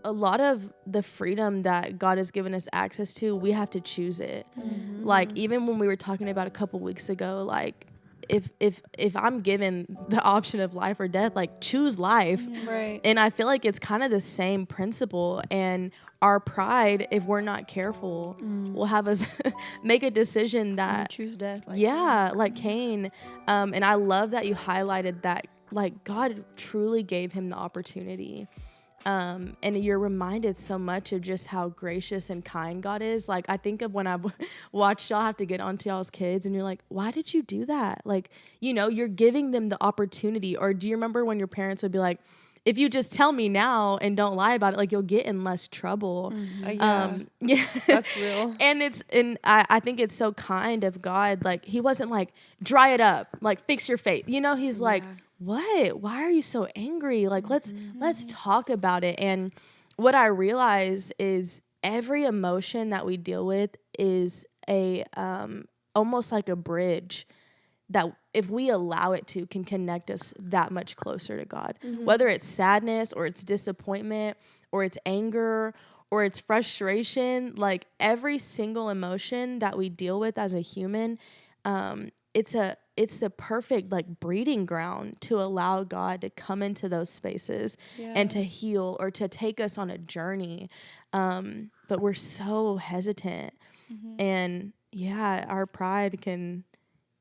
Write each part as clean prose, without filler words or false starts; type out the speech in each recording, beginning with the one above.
a lot of the freedom that God has given us access to, we have to choose it. Like, even when we were talking about a couple weeks ago, like, if I'm given the option of life or death, like, choose life. Right. And I feel like it's kind of the same principle. And our pride, if we're not careful, will have us make a decision that choose death. like Cain. And I love that you highlighted that, like, God truly gave him the opportunity. And you're reminded so much of just how gracious and kind God is. Like, I think of when I watched y'all have to get onto y'all's kids and you're like, why did you do that? Like, you know, you're giving them the opportunity. Or do you remember when your parents would be like, if you just tell me now and don't lie about it, like, you'll get in less trouble. Yeah. That's real. And I think it's so kind of God. Like, he wasn't like, dry it up, like, fix your faith. You know, he's like, what? Why are you so angry? Like, let's talk about it. And what I realize is every emotion that we deal with is a almost like a bridge that, if we allow it to, can connect us that much closer to God. Whether it's sadness or it's disappointment or it's anger or it's frustration, like, every single emotion that we deal with as a human, it's the perfect, like, breeding ground to allow God to come into those spaces and to heal or to take us on a journey. But we're so hesitant. And our pride can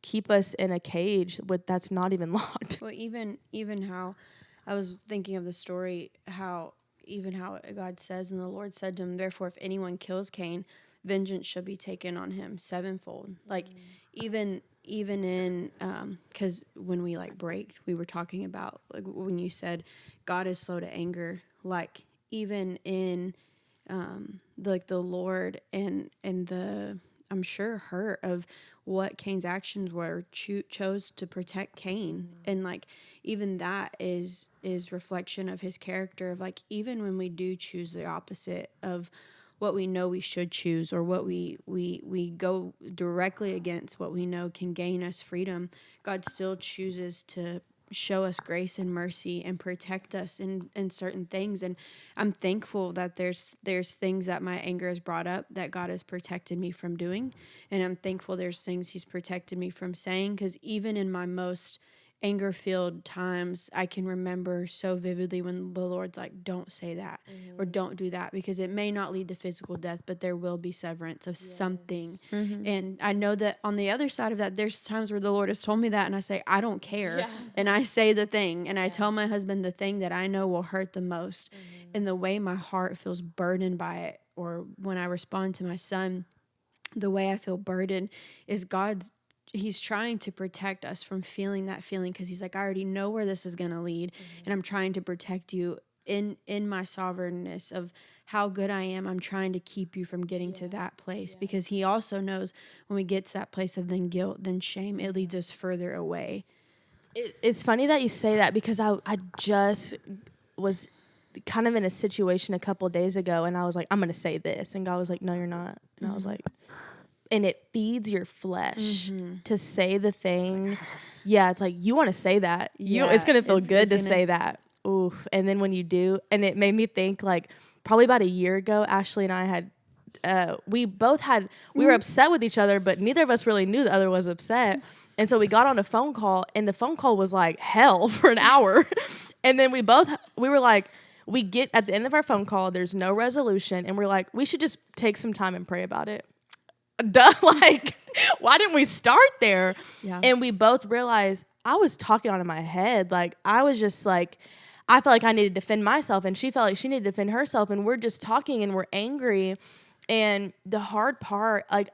keep us in a cage that's not even locked. Well, even how I was thinking of the story, how God says, and the Lord said to him, therefore, if anyone kills Cain, vengeance shall be taken on him sevenfold. Like, even in, because when we, like, braked, we were talking about, like, when you said God is slow to anger, like, even in, like, the Lord and the, I'm sure, hurt of what Cain's actions were, chose to protect Cain. And, like, even that is reflection of his character, of, like, even when we do choose the opposite of what we know we should choose, or what we go directly against what we know can gain us freedom, God still chooses to show us grace and mercy and protect us in certain things. And I'm thankful that there's things that my anger has brought up that God has protected me from doing. And I'm thankful there's things he's protected me from saying, because even in my most anger-filled times, I can remember so vividly when the Lord's like, don't say that, or don't do that, because it may not lead to physical death, but there will be severance of something. And I know that on the other side of that, there's times where the Lord has told me that, and I say, I don't care. And I say the thing, and I tell my husband the thing that I know will hurt the most. And the way my heart feels burdened by it, or when I respond to my son, the way I feel burdened is he's trying to protect us from feeling that feeling, because he's like, I already know where this is going to lead, and I'm trying to protect you in my sovereignness of how good I am. I'm trying to keep you from getting to that place, because he also knows when we get to that place of then guilt, then shame, it leads us further away. It's funny that you say that, because I just was kind of in a situation a couple of days ago, and I was like, I'm going to say this. And God was like, no, you're not. And I was like, and it feeds your flesh to say the thing. It's like, you want to say that. It's going to feel good to say that. Oof. And then when you do, and it made me think, like, probably about a year ago, Ashley and I had, we were upset with each other, but neither of us really knew the other was upset. And so we got on a phone call, and the phone call was like hell for an hour. And then we were like, we get at the end of our phone call, there's no resolution. And we're like, we should just take some time and pray about it. Duh, like, why didn't we start there? And we both realized I was talking out of my head. Like, I was just like, I felt like I needed to defend myself, and she felt like she needed to defend herself, and we're just talking and we're angry. And the hard part, like,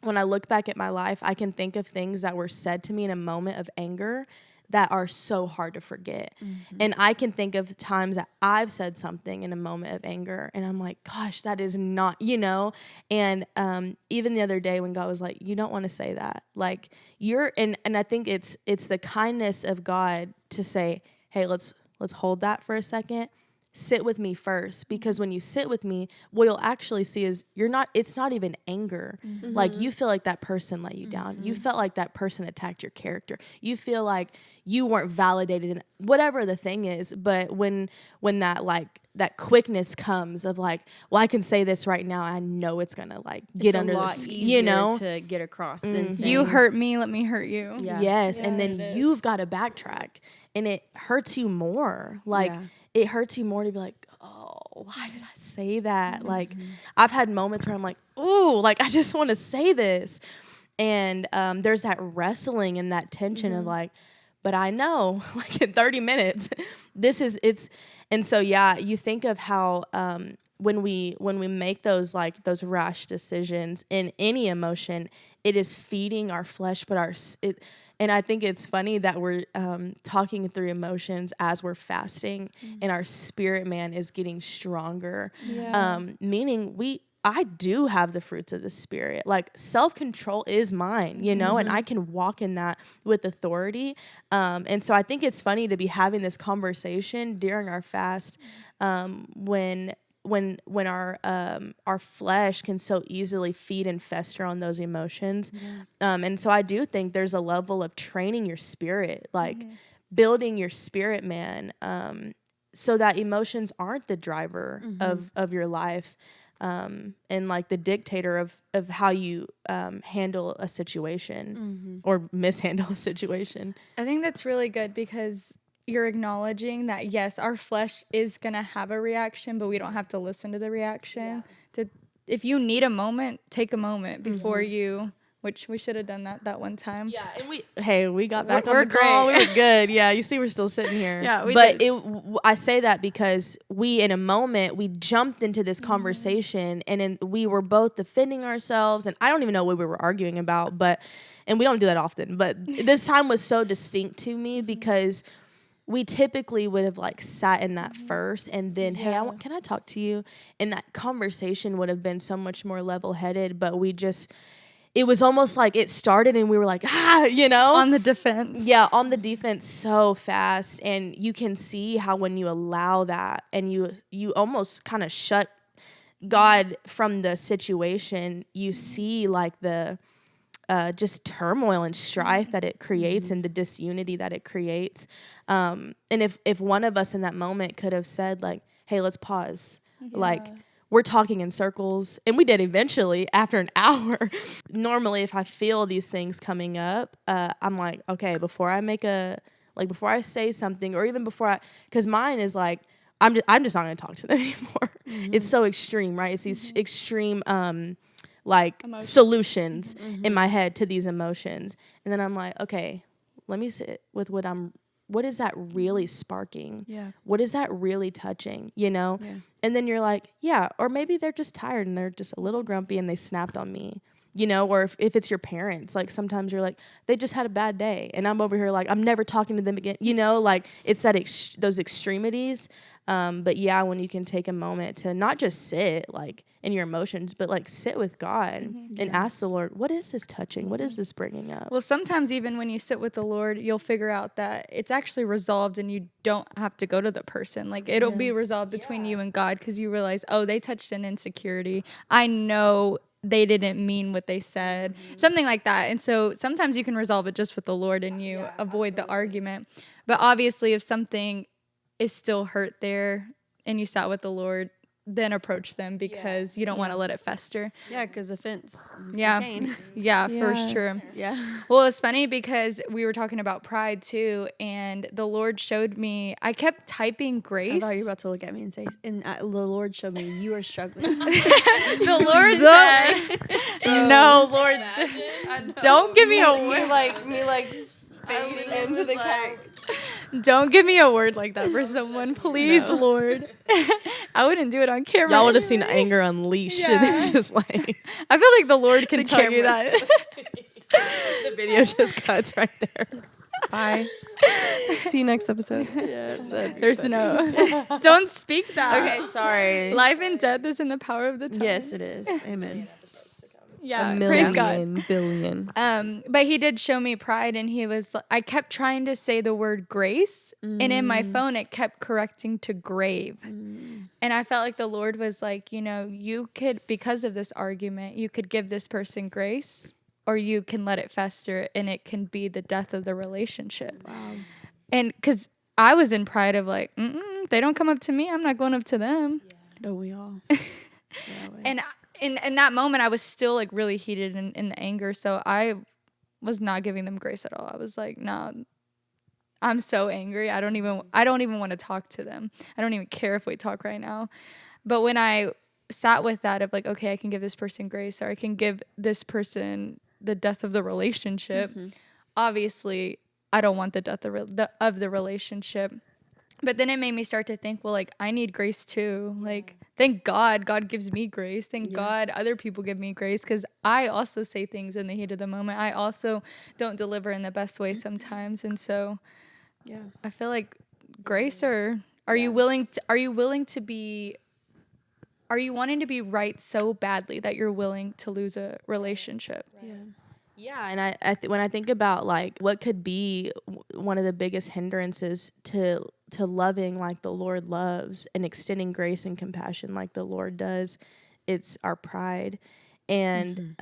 when I look back at my life, I can think of things that were said to me in a moment of anger that are so hard to forget. And I can think of times that I've said something in a moment of anger, and I'm like, gosh, that is not, and even the other day when God was like, you don't want to say that. Like, and I think it's the kindness of God to say, hey, let's hold that for a second. sit with me first, because when you sit with me, what you'll actually see is it's not even anger. Like, you feel like that person let you down. You felt like that person attacked your character. You feel like you weren't validated in whatever the thing is. But when that like that quickness comes of like, well, I can say this right now, I know it's gonna like get under the skin, you know, to get across than saying, you hurt me, let me hurt you. Yeah. Yes, Yeah. and then you've got to backtrack, and it hurts you more. Like, it hurts you more to be like, oh, why did I say that? Like, I've had moments where I'm like, ooh, like, I just want to say this. And there's that wrestling and that tension of like, but I know, like, in 30 minutes, and so, yeah, you think of how when we make those rash decisions in any emotion, it is feeding our flesh, but and I think it's funny that we're talking through emotions as we're fasting, and our spirit man is getting stronger. Yeah. Meaning I do have the fruits of the spirit. Like, self-control is mine, you know, and I can walk in that with authority. And so I think it's funny to be having this conversation during our fast, when our flesh can so easily feed and fester on those emotions. And so I do think there's a level of training your spirit, like building your spirit man, so that emotions aren't the driver of your life, and like the dictator of how you handle a situation or mishandle a situation. I think that's really good, because you're acknowledging that, yes, our flesh is going to have a reaction, but we don't have to listen to the reaction. If you need a moment, take a moment before you, which we should have done that one time. Yeah, and we got back We're on the call. great. We were good. Yeah, you see, we're still sitting here. Yeah, we but did. I say that because in a moment, we jumped into this conversation, and we were both defending ourselves, and I don't even know what we were arguing about, and we don't do that often, but this time was so distinct to me because we typically would have like sat in that first, and then, hey, can I talk to you? And that conversation would have been so much more level-headed, but it was almost like it started and we were like, you know? On the defense. Yeah, on the defense so fast. And you can see how when you allow that and you almost kind of shut God from the situation, you see like the just turmoil and strife that it creates and the disunity that it creates. And if one of us in that moment could have said like, hey, let's pause. Like, we're talking in circles, and we did eventually after an hour. Normally, if I feel these things coming up, I'm like, okay, before I say something, or even because mine is like, I'm just not going to talk to them anymore. It's so extreme, right? It's these extreme, solutions in my head to these emotions. And then I'm like, okay, let me sit with what is that really sparking? Yeah. What is that really touching, you know? Yeah. And then you're like, yeah, or maybe they're just tired and they're just a little grumpy and they snapped on me, you know? Or if it's your parents, like sometimes you're like, they just had a bad day. And I'm over here like, I'm never talking to them again, you know? Like, it's those extremities. But yeah, when you can take a moment to not just sit like in your emotions, but like sit with God and ask the Lord, what is this touching? What is this bringing up? Well, sometimes even when you sit with the Lord, you'll figure out that it's actually resolved and you don't have to go to the person. Like, it'll be resolved between you and God, because you realize, oh, they touched an insecurity. I know they didn't mean what they said, something like that. And so sometimes you can resolve it just with the Lord and you avoid the argument. But obviously, if something is still hurt there and you sat with the Lord, then approach them, because you don't want to let it fester. Yeah, because offense. Yeah. Yeah, for sure. Yeah. Well, it's funny because we were talking about pride too, and the Lord showed me, I kept typing grace. I thought you were about to look at me and say, and the Lord showed me you are struggling. The Lord said, no, Lord, don't give me a word. Me fading into the cake. Don't give me a word like that for someone, please, Lord. I wouldn't do it on camera. Y'all would have seen anger unleashed and then just like. I feel like the Lord can tell you that. The video just cuts right there. Bye. See you next episode. Yeah, There's no. Don't speak that. Okay, sorry. Life and death is in the power of the tongue. Yes, it is. Amen. Yeah, A praise million, God. billion. But he did show me pride, and I kept trying to say the word grace, and in my phone it kept correcting to grave. And I felt like the Lord was like, you could, because of this argument, you could give this person grace, or you can let it fester, and it can be the death of the relationship. Wow. And because I was in pride of like, they don't come up to me, I'm not going up to them. Don't we all? And in that moment, I was still like really heated in the anger. So I was not giving them grace at all. I was like, no, I'm so angry. I don't even want to talk to them. I don't even care if we talk right now. But when I sat with that of like, okay, I can give this person grace, or I can give this person the death of the relationship. Obviously, I don't want the death of the relationship. But then it made me start to think, well, like, I need grace too. Like, thank God gives me grace. Thank God other people give me grace, because I also say things in the heat of the moment. I also don't deliver in the best way sometimes. And so I feel like grace, or are you wanting to be right so badly that you're willing to lose a relationship? Yeah, and when I think about like what could be one of the biggest hindrances to loving like the Lord loves and extending grace and compassion like the Lord does, it's our pride. And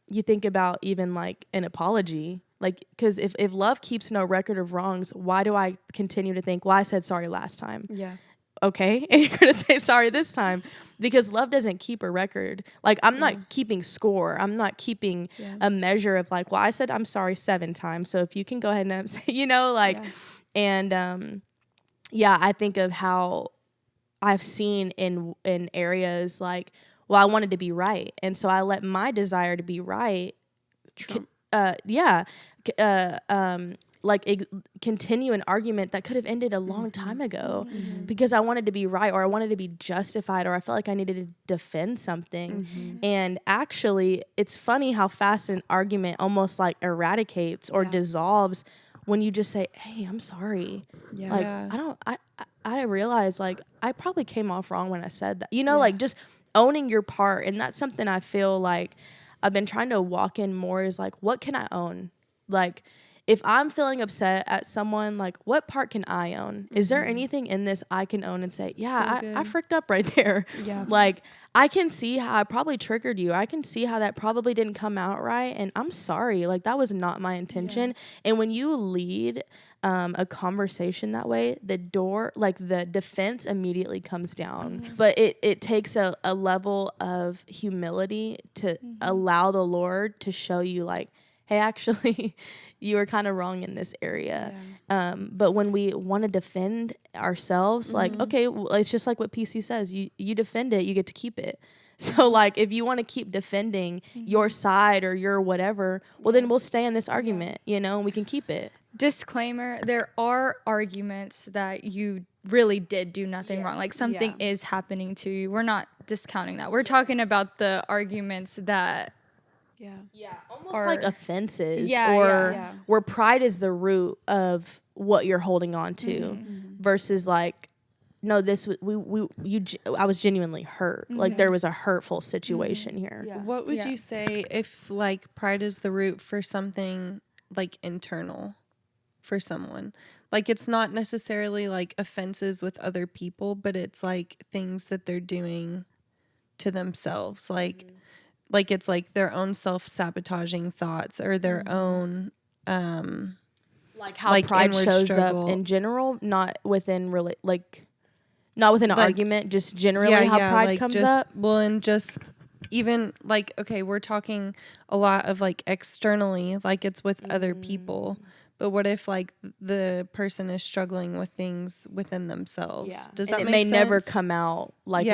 you think about even like an apology, like, because if love keeps no record of wrongs, why do I continue to think, well, I said sorry last time? Yeah. Okay, and you're gonna say sorry this time, because love doesn't keep a record. Like, I'm not keeping score. I'm not keeping a measure of like, well, I said I'm sorry 7 times, so if you can go ahead and say, and I think of how I've seen in areas like, well, I wanted to be right, and so I let my desire to be right continue an argument that could have ended a long time ago, because I wanted to be right, or I wanted to be justified, or I felt like I needed to defend something. And actually, it's funny how fast an argument almost like eradicates or dissolves when you just say, hey, I'm sorry. Like, I realize like I probably came off wrong when I said that, like just owning your part. And that's something I feel like I've been trying to walk in more, is like, what can I own? Like, if I'm feeling upset at someone, like, what part can I own? Is there anything in this I can own and say, yeah, I fricked up right there. Yeah. Like, I can see how I probably triggered you. I can see how that probably didn't come out right. And I'm sorry. Like, that was not my intention. And when you lead a conversation that way, the defense immediately comes down. But it takes a level of humility to allow the Lord to show you, like, hey, actually, you were kind of wrong in this area. But when we want to defend ourselves, like, okay, well, it's just like what PC says. You defend it, you get to keep it. So, like, if you want to keep defending your side or your whatever, well, then we'll stay in this argument, and we can keep it. Disclaimer, there are arguments that you really did do nothing wrong. Like, something is happening to you. We're not discounting that. We're talking about the arguments that... Almost like offenses, where pride is the root of what you're holding on to, versus like, no, this I was genuinely hurt. Like, there was a hurtful situation here. What would you say if like pride is the root for something like internal for someone? Like, it's not necessarily like offenses with other people, but it's like things that they're doing to themselves, like it's like their own self-sabotaging thoughts, or their own like how pride shows struggle. Up in general, not within not within an argument, just generally how pride comes up. Well, and just even like, okay, we're talking a lot of like externally, like it's with other people, but what if like the person is struggling with things within themselves? Does that make sense? It may never come out like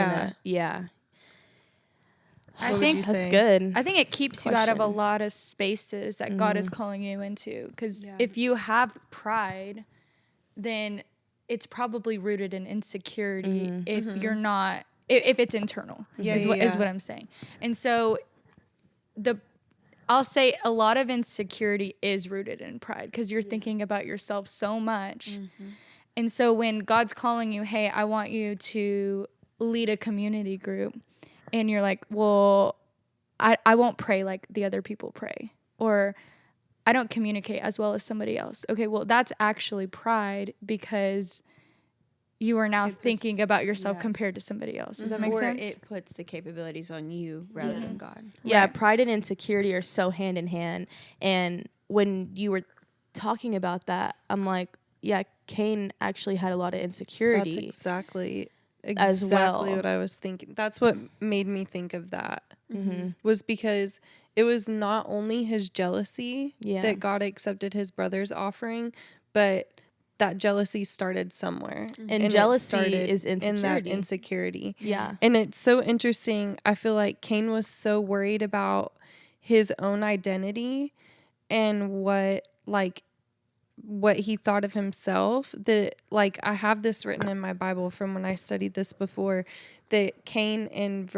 I think that's good. I think it keeps you out of a lot of spaces that God is calling you into. Because if you have pride, then it's probably rooted in insecurity. If you're not, if it's internal, is what I'm saying. And so I'll say a lot of insecurity is rooted in pride, because you're thinking about yourself so much. And so when God's calling you, hey, I want you to lead a community group, and you're like, well, I won't pray like the other people pray, or I don't communicate as well as somebody else. Okay, well, that's actually pride, because you are now thinking about yourself compared to somebody else. Does that make sense? Or it puts the capabilities on you rather than God. Yeah, Right. pride and insecurity are so hand in hand. And when you were talking about that, I'm like, yeah, Cain actually had a lot of insecurity. That's exactly as well. what I was thinking. That's what made me think of that. Was because it was not only his jealousy that God accepted his brother's offering, but that jealousy started somewhere. And jealousy it is started in that insecurity. Yeah. And it's so interesting. I feel like Cain was so worried about his own identity and what he thought of himself, that like I have this written in my Bible from when I studied this before, that Cain in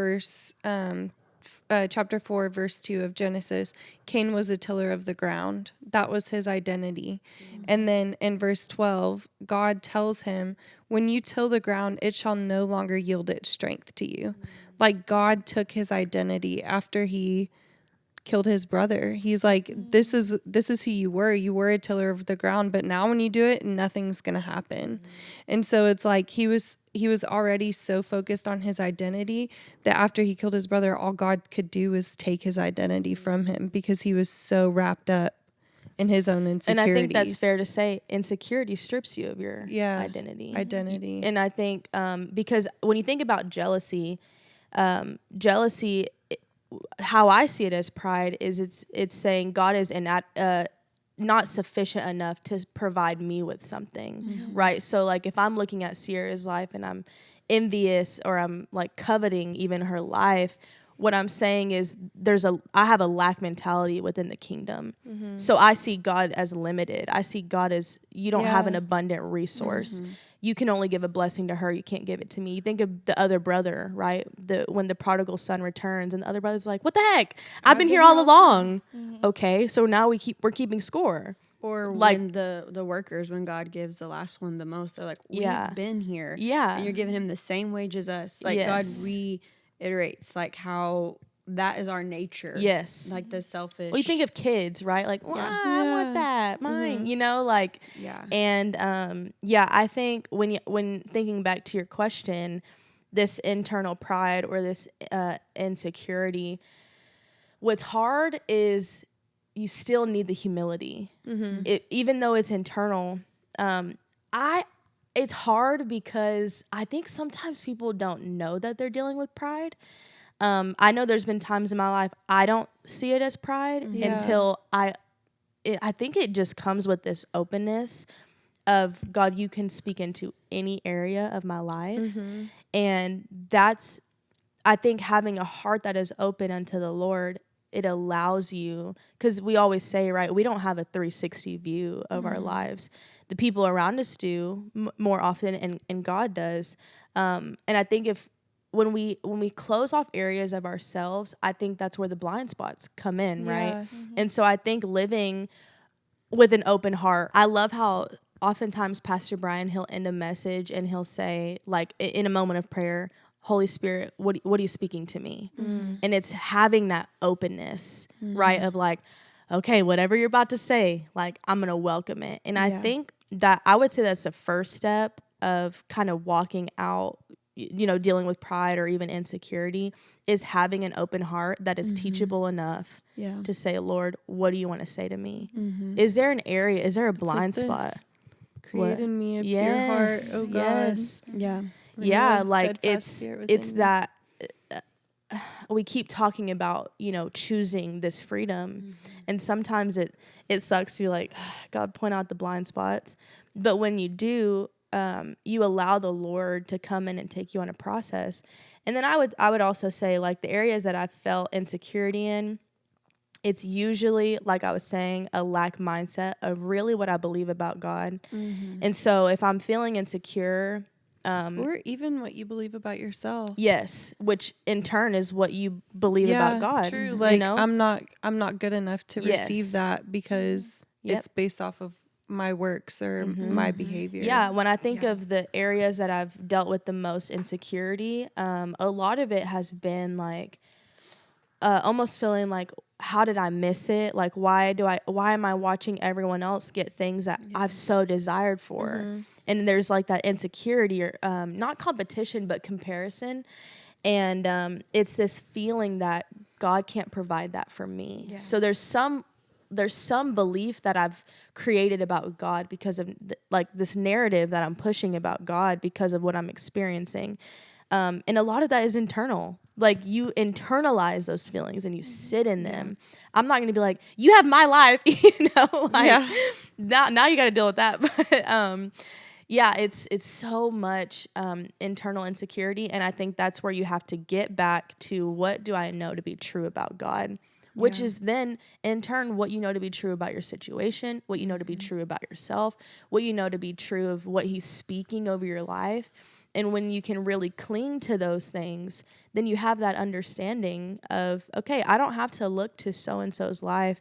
chapter 4 verse 2 of Genesis, Cain was a tiller of the ground. That was his identity. And then in verse 12, God tells him, when you till the ground, it shall no longer yield its strength to you. Like God took his identity after he killed his brother. He's like, this is who you were. You were a tiller of the ground, but now when you do it, nothing's gonna happen. And so it's like he was already so focused on his identity that after he killed his brother, all God could do was take his identity from him, because he was so wrapped up in his own insecurities. And I think that's fair to say. Insecurity strips you of your identity. And I think because when you think about jealousy, how I see it as pride is it's saying God is not sufficient enough to provide me with something, right? So like if I'm looking at Ciarra's life and I'm envious or I'm like coveting even her life, what I'm saying is I have a lack mentality within the kingdom. So I see God as limited. I see God as, you don't have an abundant resource. You can only give a blessing to her. You can't give it to me. You think of the other brother, right? When the prodigal son returns and the other brother's like, what the heck? I've been here all along. Okay, so now we're keeping score. Or like when the workers, when God gives the last one the most, they're like, we've been here. Yeah. And you're giving him the same wage as us. Like God reiterates like how that is our nature. Yes. Like the selfish. Well, you think of kids, right? Like, well, I want that, mine, like. Yeah. And I think when thinking back to your question, this internal pride or this insecurity, what's hard is you still need the humility. Even though it's internal, it's hard because I think sometimes people don't know that they're dealing with pride. I know there's been times in my life I don't see it as pride until I think it just comes with this openness of God, you can speak into any area of my life. And that's, I think, having a heart that is open unto the Lord, it allows you, because we always say, right, we don't have a 360 view of our lives. The people around us do more often, and God does. And I think when we close off areas of ourselves, I think that's where the blind spots come in, right? And so I think living with an open heart, I love how oftentimes Pastor Brian, he'll end a message and he'll say, like, in a moment of prayer, Holy Spirit, what are you speaking to me? And it's having that openness, right? Of like, okay, whatever you're about to say, like, I'm going to welcome it. And I think that I would say that's the first step of kind of walking out, dealing with pride or even insecurity, is having an open heart that is teachable enough to say, Lord, what do you want to say to me? Is there an area, is there a blind spot? Create in me a pure heart, oh God. Yes. Yeah. Yeah, like it's that we keep talking about, choosing this freedom. And sometimes it sucks to be like, God, point out the blind spots. But when you do, you allow the Lord to come in and take you on a process. And then I would also say, like, the areas that I've felt insecurity in, it's usually, like I was saying, a lack mindset of really what I believe about God. And so if I'm feeling insecure, or even what you believe about yourself. Yes, which in turn is what you believe about God. True. Like, I'm not good enough to receive that because it's based off of my works or my behavior. Yeah, when I think of the areas that I've dealt with the most insecurity, a lot of it has been like, almost feeling like, how did I miss it? Like, why am I watching everyone else get things that I've so desired for? And there's like that insecurity, or not competition, but comparison. And it's this feeling that God can't provide that for me. Yeah. So there's some belief that I've created about God because of like this narrative that I'm pushing about God because of what I'm experiencing. And a lot of that is internal. Like, you internalize those feelings and you sit in them. I'm not going to be like, you have my life, like, now you got to deal with that. But it's so much internal insecurity. And I think that's where you have to get back to, what do I know to be true about God? Which is then, in turn, what you know to be true about your situation, what you know to be true about yourself, what you know to be true of what he's speaking over your life. And when you can really cling to those things, then you have that understanding of, okay, I don't have to look to so-and-so's life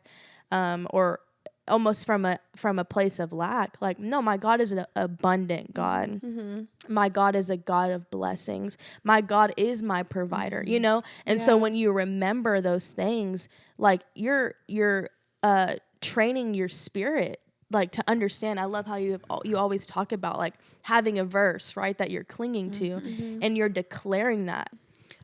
or almost from a place of lack. Like, no, my God is an abundant God. My God is a God of blessings. My God is my provider, And so when you remember those things, like, you're training your spirit, like, to understand. I love how you always talk about, like, having a verse, right, that you're clinging to, and you're declaring that.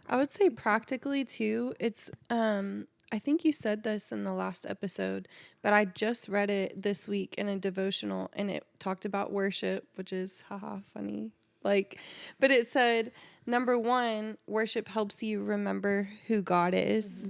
I would say practically too, it's I think you said this in the last episode, but I just read it this week in a devotional, and it talked about worship, which is funny. Like, but it said, number 1, worship helps you remember who God is.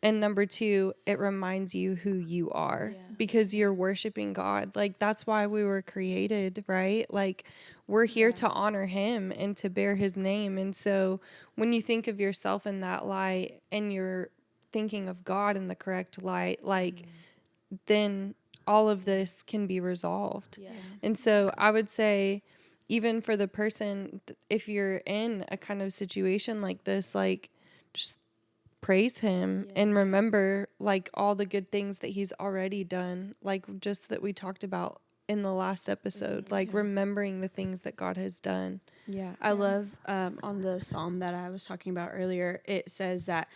And number 2, it reminds you who you are because you're worshiping God. Like, that's why we were created, right? Like, we're here to honor him and to bear his name. And so when you think of yourself in that light and you're thinking of God in the correct light, like, then all of this can be resolved. And so I would say, even for the person, if you're in a kind of situation like this, like, just praise him and remember, like, all the good things that he's already done, like, just that we talked about in the last episode, like, remembering the things that God has done. I love on the psalm that I was talking about earlier, it says that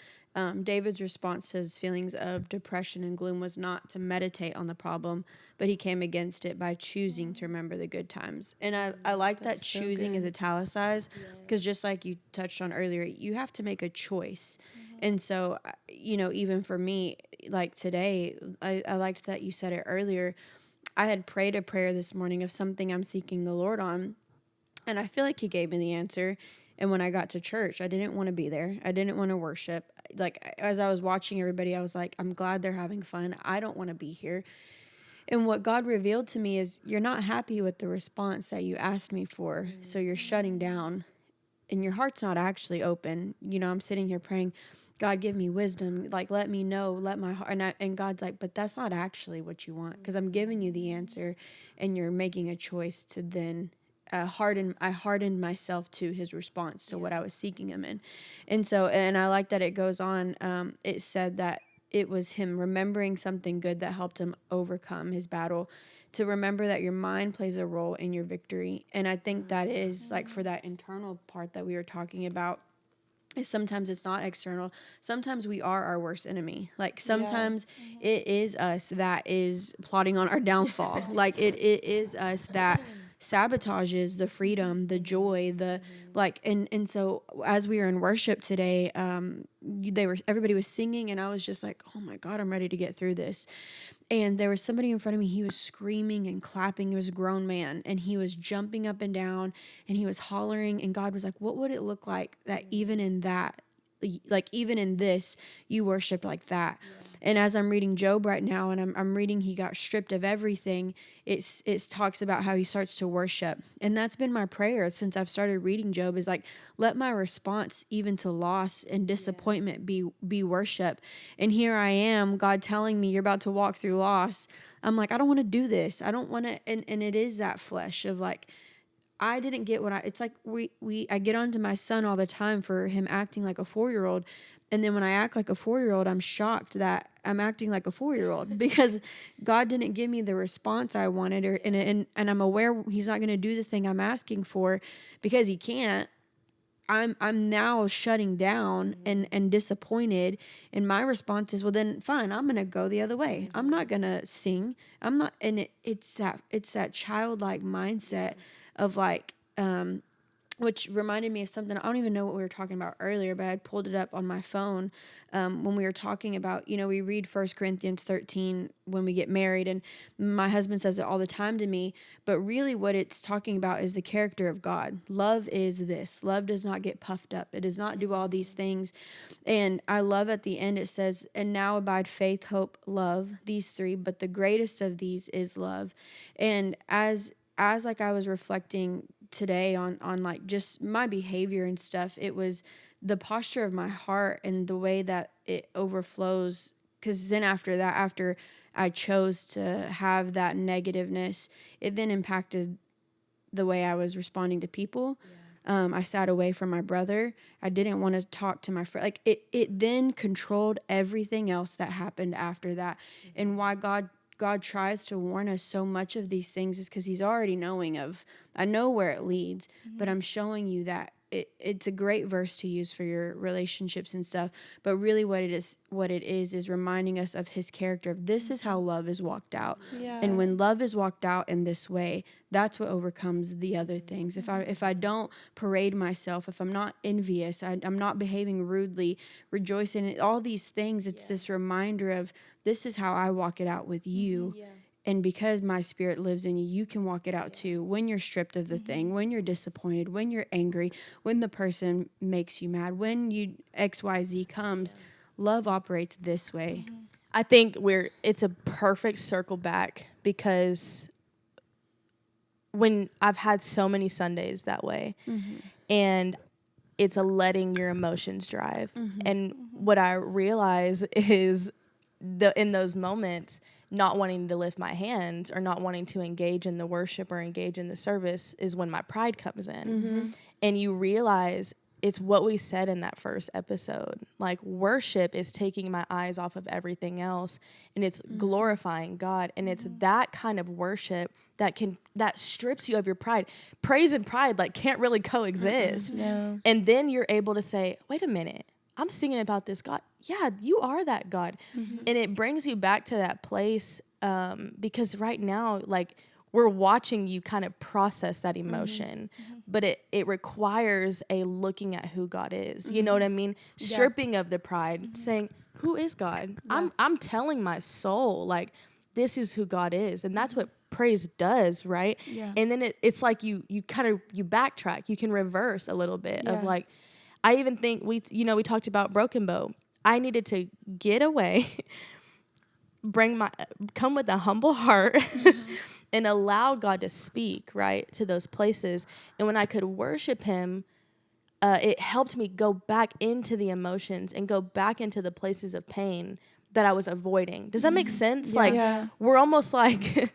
David's response to his feelings of depression and gloom was not to meditate on the problem, but he came against it by choosing to remember the good times. And I like that choosing is italicized, because just like you touched on earlier, you have to make a choice. And so, even for me, like today, I liked that you said it earlier. I had prayed a prayer this morning of something I'm seeking the Lord on, and I feel like he gave me the answer. And when I got to church, I didn't want to be there. I didn't want to worship. Like, as I was watching everybody, I was like, I'm glad they're having fun. I don't want to be here. And what God revealed to me is, you're not happy with the response that you asked me for. So you're shutting down and your heart's not actually open. I'm sitting here praying, God, give me wisdom. Like, let me know, let my heart. And God's like, but that's not actually what you want, because I'm giving you the answer and you're making a choice to then I hardened myself to his response to what I was seeking him in. And so, and I like that it goes on. It said that it was him remembering something good that helped him overcome his battle, to remember that your mind plays a role in your victory. And I think that is, like, for that internal part that we were talking about, is sometimes it's not external. Sometimes we are our worst enemy. Like, sometimes it is us that is plotting on our downfall. Like, it is us that sabotages the freedom, the joy, the like. And so as we were in worship today, everybody was singing, and I was just like, oh my God, I'm ready to get through this. And there was somebody in front of me, he was screaming and clapping. He was a grown man, and he was jumping up and down, and he was hollering, and God was like, what would it look like that even in that, like, even in this, you worship like that? And as I'm reading Job right now, and I'm reading, he got stripped of everything. It talks about how he starts to worship. And that's been my prayer since I've started reading Job, is like, let my response even to loss and disappointment be worship. And here I am, God telling me, you're about to walk through loss. I'm like, I don't want to do this. I don't want to. And it is that flesh of like, I didn't get it's like I get onto my son all the time for him acting like a 4-year-old. And then when I act like a 4-year-old, I'm shocked that I'm acting like a 4-year-old, because God didn't give me the response I wanted, and I'm aware he's not going to do the thing I'm asking for, because he can't. I'm now shutting down and disappointed, and my response is, well, then fine, I'm gonna go the other way. I'm not gonna sing. I'm not, and it's that childlike mindset of like, which reminded me of something. I don't even know what we were talking about earlier, but I had pulled it up on my phone when we were talking about, we read 1 Corinthians 13 when we get married, and my husband says it all the time to me, but really what it's talking about is the character of God. Love is this. Love does not get puffed up. It does not do all these things. And I love at the end it says, and now abide faith, hope, love, these three, but the greatest of these is love. And as like I was reflecting today on like just my behavior and stuff, it was the posture of my heart and the way that it overflows, because then after I chose to have that negativeness, it then impacted the way I was responding to people. I sat away from my brother. I didn't want to talk to my friend. Like it then controlled everything else that happened after that. And why God tries to warn us so much of these things is because he's already knowing of, I know where it leads, but I'm showing you that it's a great verse to use for your relationships and stuff. But really what it is reminding us of his character. Of this is how love is walked out. Yeah. And when love is walked out in this way, that's what overcomes the other things. If I don't parade myself, if I'm not envious, I'm not behaving rudely, rejoicing, all these things, it's this reminder of this is how I walk it out with you. And because my spirit lives in you, you can walk it out too. When you're stripped of the thing, when you're disappointed, when you're angry, when the person makes you mad, when XYZ comes, love operates this way. I think it's a perfect circle back, because when I've had so many Sundays that way, and it's a letting your emotions drive. And what I realize is in those moments, not wanting to lift my hands or not wanting to engage in the worship or engage in the service is when my pride comes in. And you realize it's what we said in that first episode. Like, worship is taking my eyes off of everything else, and it's glorifying God. And it's that kind of worship that strips you of your pride. Praise and pride can't really coexist. No. And then you're able to say, wait a minute, I'm singing about this God. Yeah, you are that God. And it brings you back to that place, because right now, we're watching you kind of process that emotion, but it requires a looking at who God is. You know what I mean? Stripping of the pride, saying, who is God? I'm telling my soul, this is who God is. And that's what praise does, right? Yeah. And then it's like you backtrack. You can reverse a little bit of I even think we talked about Broken Bow. I needed to get away, come with a humble heart, and allow God to speak, right, to those places. And when I could worship him, it helped me go back into the emotions and go back into the places of pain that I was avoiding. Does that make sense? We're almost like,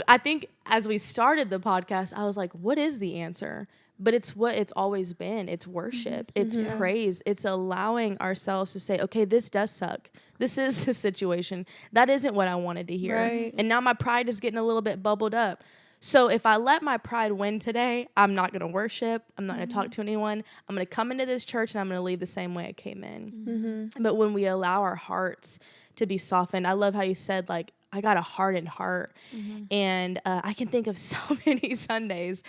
I think as we started the podcast, I was like, what is the answer? But it's what it's always been. It's worship. It's praise. It's allowing ourselves to say, okay, this does suck. This is the situation. That isn't what I wanted to hear. Right. And now my pride is getting a little bit bubbled up. So if I let my pride win today, I'm not going to worship. I'm not going to talk to anyone. I'm going to come into this church and I'm going to leave the same way I came in. But when we allow our hearts to be softened, I love how you said, I got a hardened heart. And I can think of so many Sundays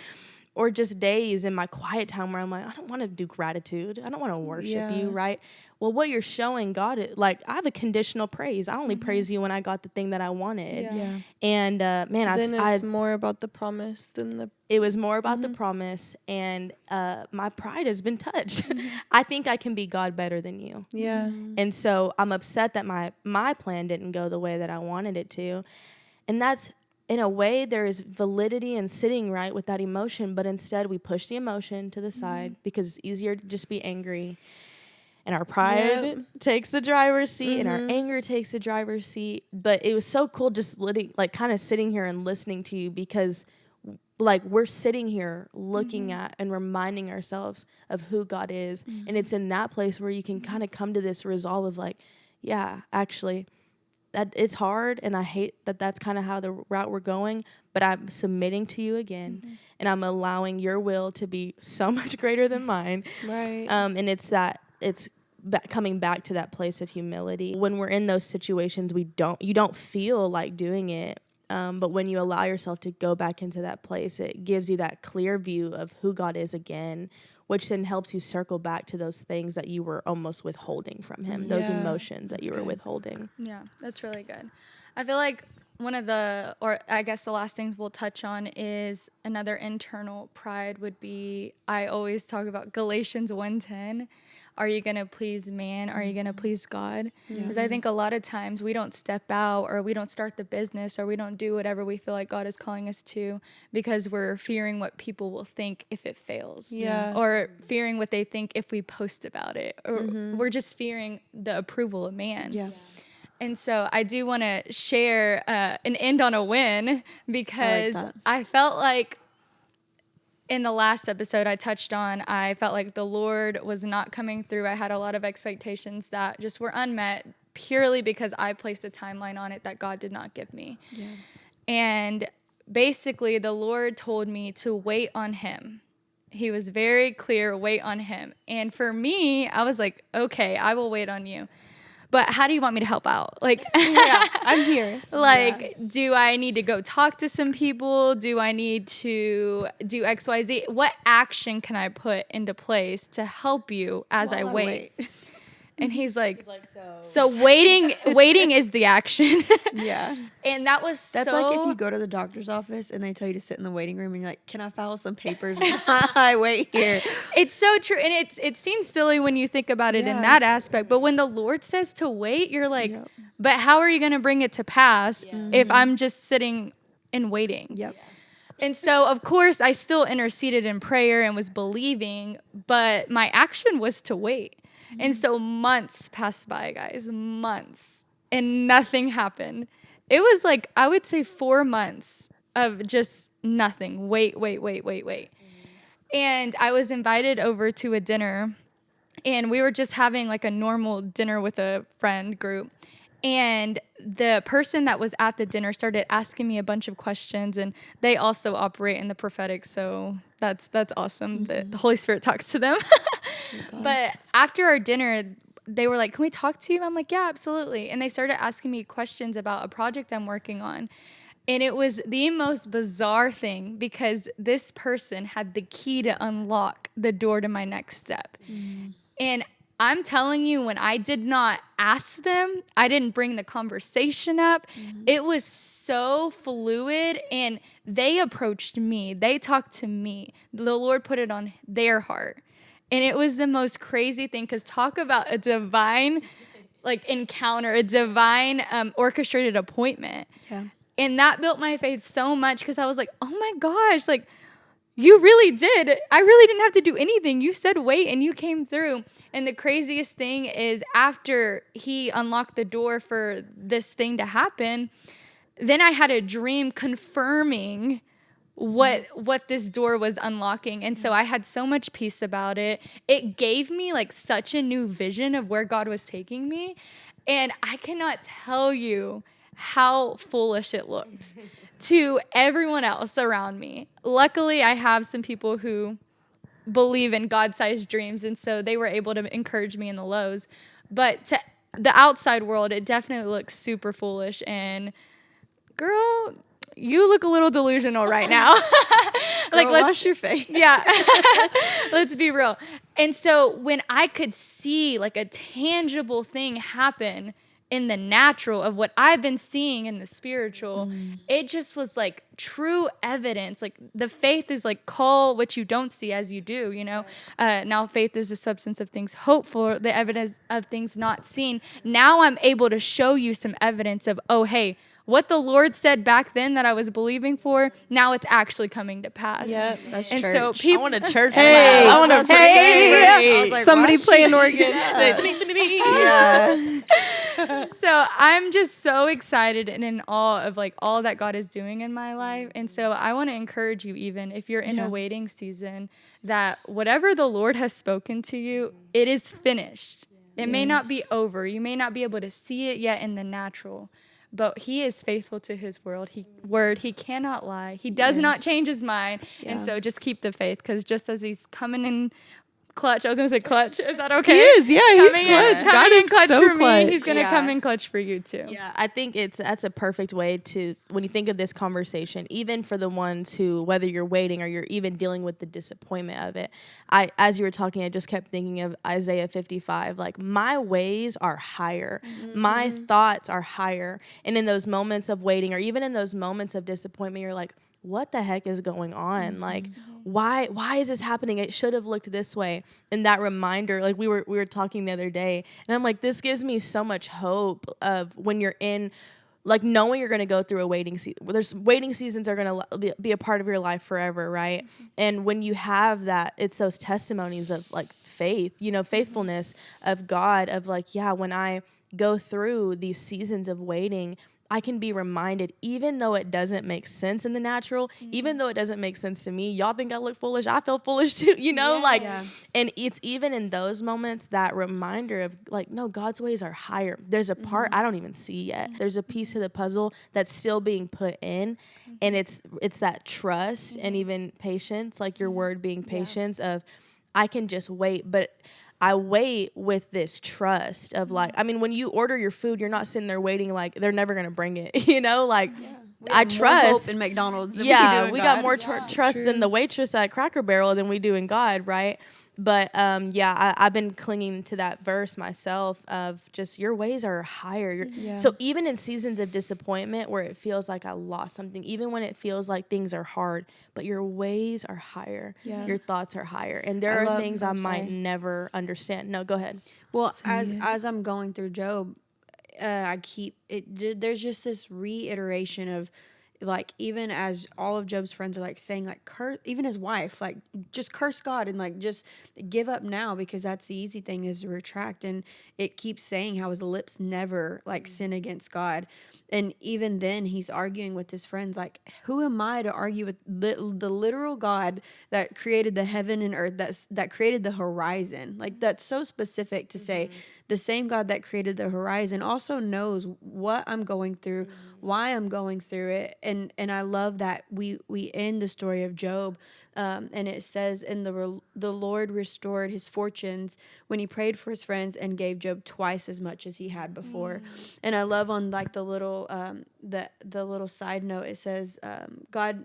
or just days in my quiet time where I'm like, I don't want to do gratitude. I don't want to worship you, right? Well, what you're showing God is, I have a conditional praise. I only praise you when I got the thing that I wanted. Yeah. And, it's more about the promise than the... It was more about the promise, and my pride has been touched. I think I can be God better than you. Yeah. And so I'm upset that my plan didn't go the way that I wanted it to. And that's, in a way, there is validity in sitting right with that emotion, but instead we push the emotion to the side because it's easier to just be angry. And our pride takes the driver's seat and our anger takes the driver's seat. But it was so cool just kind of sitting here and listening to you, because we're sitting here looking at and reminding ourselves of who God is. And it's in that place where you can kind of come to this resolve of actually, that it's hard, and I hate that that's kind of how the route we're going, but I'm submitting to you again, and I'm allowing your will to be so much greater than mine. Right. And it's coming back to that place of humility. When we're in those situations, you don't feel like doing it. But when you allow yourself to go back into that place, it gives you that clear view of who God is again, which then helps you circle back to those things that you were almost withholding from him, those emotions that you were withholding. Yeah, that's really good. I feel like one of the, or I guess the last things we'll touch on is another internal pride would be, I always talk about Galatians 1:10. Are you going to please man? Are you going to please God? Because I think a lot of times we don't step out, or we don't start the business, or we don't do whatever we feel like God is calling us to because we're fearing what people will think if it fails. Yeah. Or fearing what they think if we post about it. Or we're just fearing the approval of man. Yeah. And so I do want to share and end on a win, because I felt like in the last episode I touched on, I felt like the Lord was not coming through. I had a lot of expectations that just were unmet purely because I placed a timeline on it that God did not give me. Yeah. And basically the Lord told me to wait on him. He was very clear, wait on him. And for me, I was like, okay, I will wait on you. But how do you want me to help out? Like, Yeah, I'm here. Like, do I need to go talk to some people? Do I need to do X, Y, Z? What action can I put into place to help you as I wait? And he's like so waiting is the action. Yeah. And that was That's so... like if you go to the doctor's office and they tell you to sit in the waiting room and you're like, can I file some papers while I wait here? It's so true. And it seems silly when you think about it in that aspect. But when the Lord says to wait, you're like, but how are you going to bring it to pass if I'm just sitting and waiting? Yep. And so, of course, I still interceded in prayer and was believing, but my action was to wait. And so months passed by, guys, months, and nothing happened. It was like, I would say 4 months of just nothing. Wait. And I was invited over to a dinner, and we were just having like a normal dinner with a friend group. And the person that was at the dinner started asking me a bunch of questions, and they also operate in the prophetic, so that's awesome that the Holy Spirit talks to them. But after our dinner, they were like, can we talk to you? I'm like, yeah, absolutely. And they started asking me questions about a project I'm working on. And it was the most bizarre thing, because this person had the key to unlock the door to my next step. And I'm telling you, when I did not ask them, I didn't bring the conversation up. It was so fluid, and they approached me. They talked to me. The Lord put it on their heart. And it was the most crazy thing, because talk about a divine encounter, a divine orchestrated appointment. Yeah. And that built my faith so much, because I was like, oh my gosh, like, you really did. I really didn't have to do anything. You said wait, and you came through. And the craziest thing is, after he unlocked the door for this thing to happen, then I had a dream confirming what this door was unlocking. And so I had so much peace about it. It gave me like such a new vision of where God was taking me. And I cannot tell you how foolish it looked to everyone else around me. Luckily, I have some people who believe in God-sized dreams, and so they were able to encourage me in the lows. But to the outside world, it definitely looks super foolish. And girl, you look a little delusional right now. Like, let's wash your face. Yeah. Let's be real. And so when I could see like a tangible thing happen in the natural of what I've been seeing in the spiritual, it just was like true evidence. Like, the faith is like, call what you don't see as you do, you know? Now faith is the substance of things hoped for, the evidence of things not seen. Now I'm able to show you some evidence of, oh, hey, what the Lord said back then that I was believing for, now it's actually coming to pass. Yep, that's and church. so people, I want a church Hey, I want to I was like, somebody why play she- an organ. Yeah. So I'm just so excited and in awe of like all that God is doing in my life. And so I want to encourage you, even if you're in a waiting season, that whatever the Lord has spoken to you, it is finished. It may not be over. You may not be able to see it yet in the natural, but he is faithful to his word. He cannot lie. He does not change his mind. And so just keep the faith, because just as he's coming in clutch. I was going to say clutch. Is that okay? He is. Yeah, he's clutch. God is clutch so for clutch. me. He's going to come in clutch for you too. Yeah, I think that's a perfect way to, when you think of this conversation, even for the ones who, whether you're waiting or you're even dealing with the disappointment of it. As you were talking, I just kept thinking of Isaiah 55. Like, my ways are higher. My thoughts are higher. And in those moments of waiting, or even in those moments of disappointment, you're like, what the heck is going on? Like, why is this happening? It should have looked this way. And that reminder, like we were talking the other day, and I'm like, this gives me so much hope of when you're in, like, knowing you're going to go through a waiting season. There's waiting seasons are going to be a part of your life forever, right? And when you have that, it's those testimonies of like faith, faithfulness of God, of like, yeah, when I go through these seasons of waiting, I can be reminded, even though it doesn't make sense in the natural, even though it doesn't make sense to me, y'all think I look foolish, I feel foolish too, and it's even in those moments, that reminder of like, no, God's ways are higher. There's a part I don't even see yet. There's a piece of the puzzle that's still being put in, and it's that trust and even patience, like your word being patience of, I can just wait, but I wait with this trust of like, I mean, when you order your food, you're not sitting there waiting like they're never going to bring it, I trust. More hope in McDonald's than we got more trust than the waitress at Cracker Barrel than we do in God, right? But I've been clinging to that verse myself of just your ways are higher. So even in seasons of disappointment where it feels like I lost something, even when it feels like things are hard, but your ways are higher. Your thoughts are higher. And there are things I might never understand. No, go ahead. Well, as I'm going through Job, there's just this reiteration of, like, even as all of Job's friends are like saying, like, curse, even his wife, like, just curse God and like just give up now, because that's the easy thing, is to retract. And it keeps saying how his lips never like sin against God. And even then he's arguing with his friends, like, who am I to argue with the literal God that created the heaven and earth, that created the horizon? Like, that's so specific to say the same God that created the horizon also knows what I'm going through, why I'm going through it. And I love that we end the story of Job, and it says, and the Lord restored his fortunes when he prayed for his friends and gave Job twice as much as he had before. And I love on like the little little side note, it says, God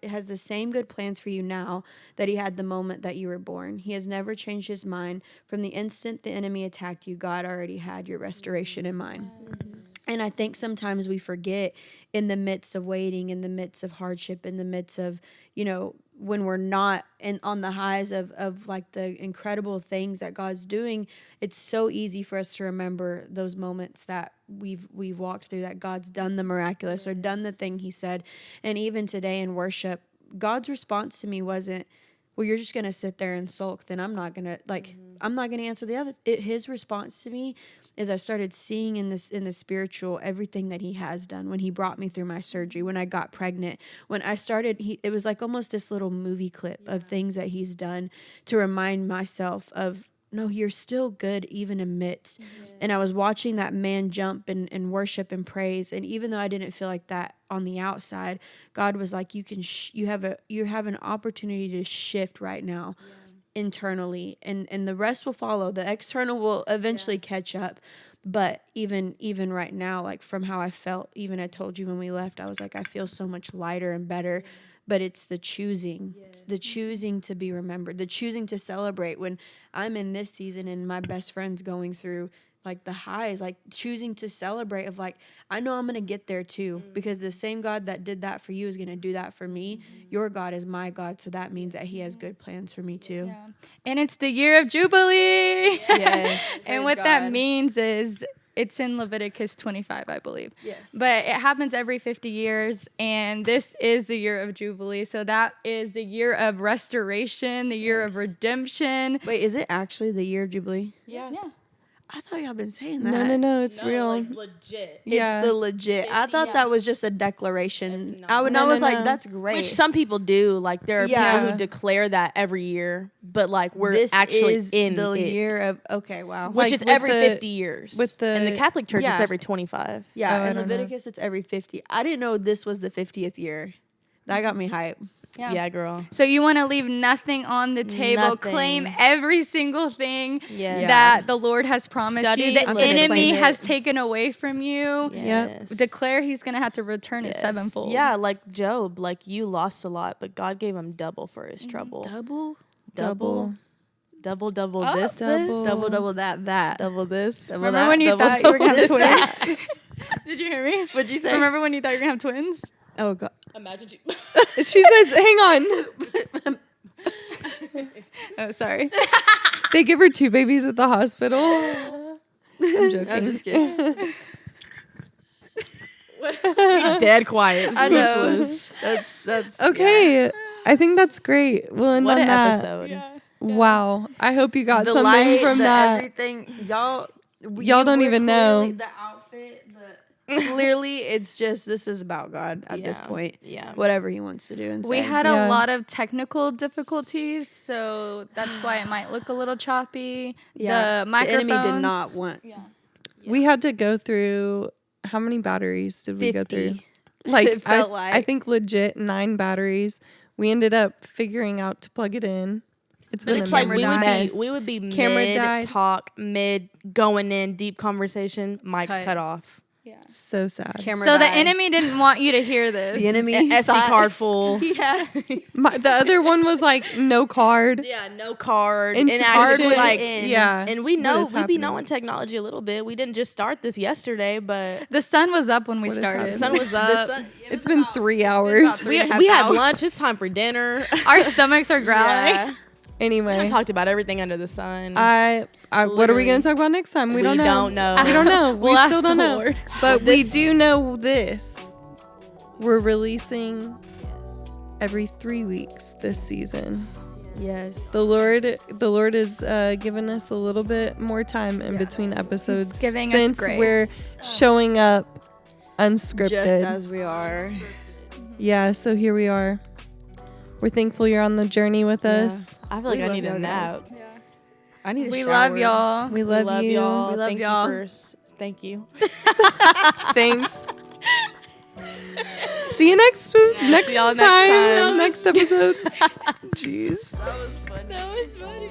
has the same good plans for you now that he had the moment that you were born. He has never changed his mind. From the instant the enemy attacked you, God already had your restoration in mind. And I think sometimes we forget, in the midst of waiting, in the midst of hardship, in the midst of, when we're not on the highs of like the incredible things that God's doing, it's so easy for us to remember those moments that we've walked through, that God's done the miraculous or done the thing he said. And even today in worship, God's response to me wasn't, well, you're just going to sit there and sulk, then I'm not going to I'm not going to answer the other. His response to me is, I started seeing in the spiritual everything that he has done. When he brought me through my surgery, when I got pregnant, when I started, it was like almost this little movie clip of things that he's done to remind myself of, no, you're still good even amidst. And I was watching that man jump and worship and praise. And even though I didn't feel like that on the outside, God was like, you have an opportunity to shift right now. Internally, and the rest will follow. The external will eventually catch up. But even right now, like, from how I felt, even I told you when we left, I was like, I feel so much lighter and better. But it's the choosing. It's the choosing to be remembered, the choosing to celebrate when I'm in this season and my best friend's going through like the highs, like choosing to celebrate of like, I know I'm going to get there too, because the same God that did that for you is going to do that for me. Your God is my God. So that means that he has good plans for me too. Yeah. And it's the year of Jubilee. Yes. And what that means is, it's in Leviticus 25, I believe. Yes. But it happens every 50 years, and this is the year of Jubilee. So that is the year of restoration, the year of redemption. Wait, is it actually the year of Jubilee? Yeah. I thought y'all been saying that. No, it's real. Like, legit. Yeah. It's the legit. I thought that was just a declaration. No. I was like, no. that's great. Which some people do. Like there are Yeah. people who declare that every year, but like we're this actually is in the it. year of wow. Which Like, is with every the- 50 years. with the- in the Catholic Church, it's Yeah. every 25. Yeah, Oh, I in don't know. Leviticus it's every 50. I didn't know this was the 50th year. That got me hype. Yeah, girl. So you want to leave nothing on the table. Nothing. Claim every single thing Yes. that the Lord has promised Study you. The and live it. enemy Claim it. has taken away from you. Yes. Declare he's going to have to return it Yes. sevenfold. Yeah, like Job, like you lost a lot, but God gave him double for his trouble. Double, Double Oh. this, double that. double this. Double Remember that. when you double thought you were going to have this. twins? Did you hear me? What'd you say? Remember when you thought you were going to have twins? Oh god. Imagine you. She says, hang on. Oh, sorry. They give her 2 babies at the hospital. I'm joking. I'm just kidding. Dead quiet. I know. Speechless. That's Okay. I think that's great. We'll end What on an that. episode. Wow. I hope you got The something light, from the that. everything. Y'all Y'all don't were even know. clearly- the outfit, clearly it's just this is about God at this Yeah. point. Yeah. Whatever he wants to do and We say. had Yeah. a lot of technical difficulties, so that's why it might look a little choppy. The microphones. enemy did not want We had to go through, how many batteries did we go through? 50. Like, It felt like. I think legit 9 batteries. We ended up figuring out to plug it in. It's But been it's a like mess. we would be Camera mid died. talk, mid going in, deep conversation, mics Cut. cut off. So sad. Camera So the died. enemy didn't want you to hear this. The enemy SD thought- card full. Yeah. The other one was like no card. Yeah, no card. Insecurity. Inadequate, like, in. Yeah. and we What know is we be happening? knowing technology a little bit. We didn't just start this yesterday, but The sun was up when we What is started. the sun was up. It's been 3 hours. We had lunch. It's time for dinner. Our stomachs are growling. Yeah. Anyway, We talked about everything under the sun. what are we Literally. going to talk about next time? We don't know. don't know. We don't know. We'll we ask still the don't know. Lord. But we This- do know this. We're releasing every 3 weeks this season. Yes. The Lord is giving us a little bit more time in between episodes He's giving us since grace. we're showing up unscripted. Just as we are. Yeah, so here we are. We're thankful you're on the journey with us. I feel like We I love need a y'all nap. guys. I need a We shower. love y'all. We We love, love you. y'all. We love Thank y'all. you thank you. Thanks. See you next next y'all time. next time. Next episode. Jeez. That was funny. That was funny.